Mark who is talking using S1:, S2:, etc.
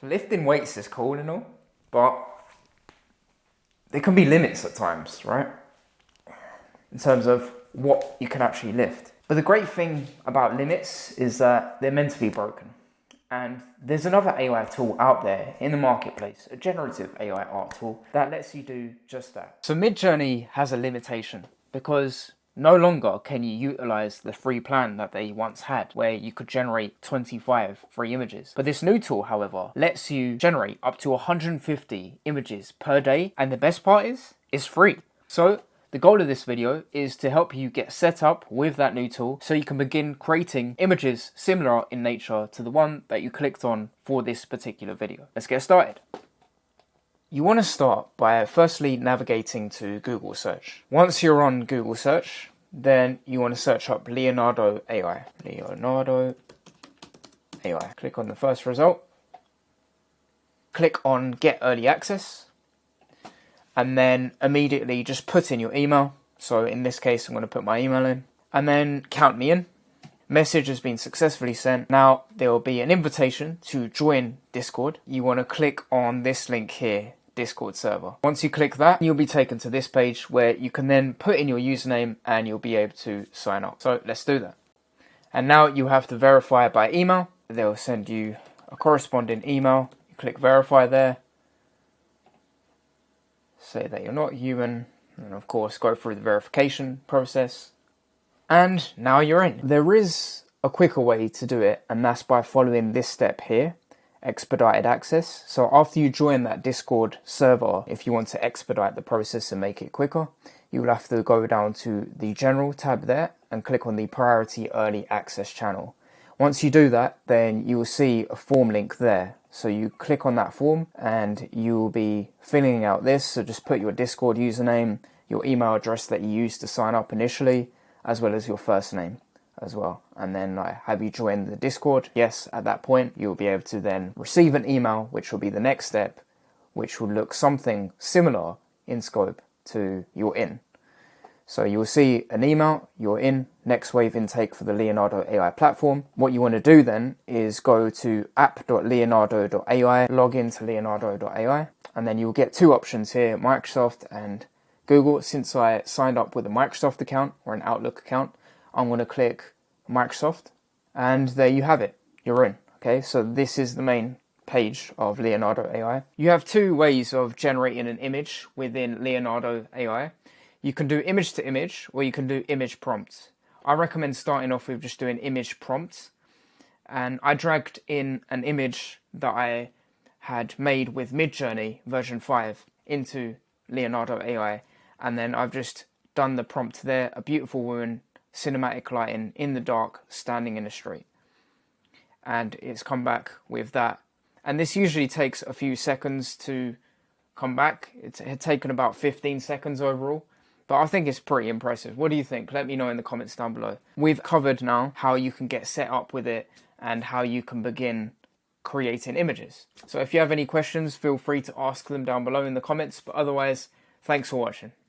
S1: Lifting weights is cool and all, but there can be limits at times, right? In terms of what you can actually lift. But the great thing about limits is that they're meant to be broken. And there's another AI tool out there in the marketplace, a generative AI art tool that lets you do just that. So Midjourney has a limitation because no longer can you utilize the free plan that they once had, where you could generate 25 free images. But this new tool, however, lets you generate up to 150 images per day. And the best part is, it's free. So the goal of this video is to help you get set up with that new tool so you can begin creating images similar in nature to the one that you clicked on for this particular video. Let's get started. You want to start by firstly navigating to Google search. Once you're on Google search, then you want to search up Leonardo AI. Leonardo AI. Click on the first result. Click on Get Early Access. And then immediately just put in your email. So in this case, I'm going to put my email in. And then count me in. Message has been successfully sent. Now there will be an invitation to join Discord. You want to click on this link here, Discord server. Once you click that, you'll be taken to this page where you can then put in your username and you'll be able to sign up. So let's do that. And now you have to verify by email. They'll send you a corresponding email. You click verify there. Say that you're not human, and of course go through the verification process. And now you're in. There is a quicker way to do it, and that's by following this step here, expedited access. So after you join that Discord server, if you want to expedite the process and make it quicker, you'll have to go down to the general tab there and click on the priority early access channel. Once you do that, then you will see a form link there. So you click on that form and you will be filling out this. So just put your Discord username, your email address that you used to sign up initially, as well as your first name as well. And then have you joined the Discord? Yes, at that point, you'll be able to then receive an email, which will be the next step, which will look something similar in scope to you're in. So you'll see an email, you're in, next wave intake for the Leonardo AI platform. What you want to do then is go to app.leonardo.ai, log into leonardo.ai, and then you'll get two options here, Microsoft and Google. Since I signed up with a Microsoft account or an Outlook account, I'm going to click Microsoft, and there you have it, you're in. Okay, so this is the main page of Leonardo AI. You have two ways of generating an image within Leonardo AI. You can do image to image, or you can do image prompts. I recommend starting off with just doing image prompts. And I dragged in an image that I had made with Midjourney version 5 into Leonardo AI. And then I've just done the prompt there, a beautiful woman, cinematic lighting in the dark, standing in the street. And it's come back with that. And this usually takes a few seconds to come back. It had taken about 15 seconds overall. But I think it's pretty impressive. What do you think? Let me know in the comments down below. We've covered now how you can get set up with it and how you can begin creating images. So if you have any questions, feel free to ask them down below in the comments. But otherwise, thanks for watching.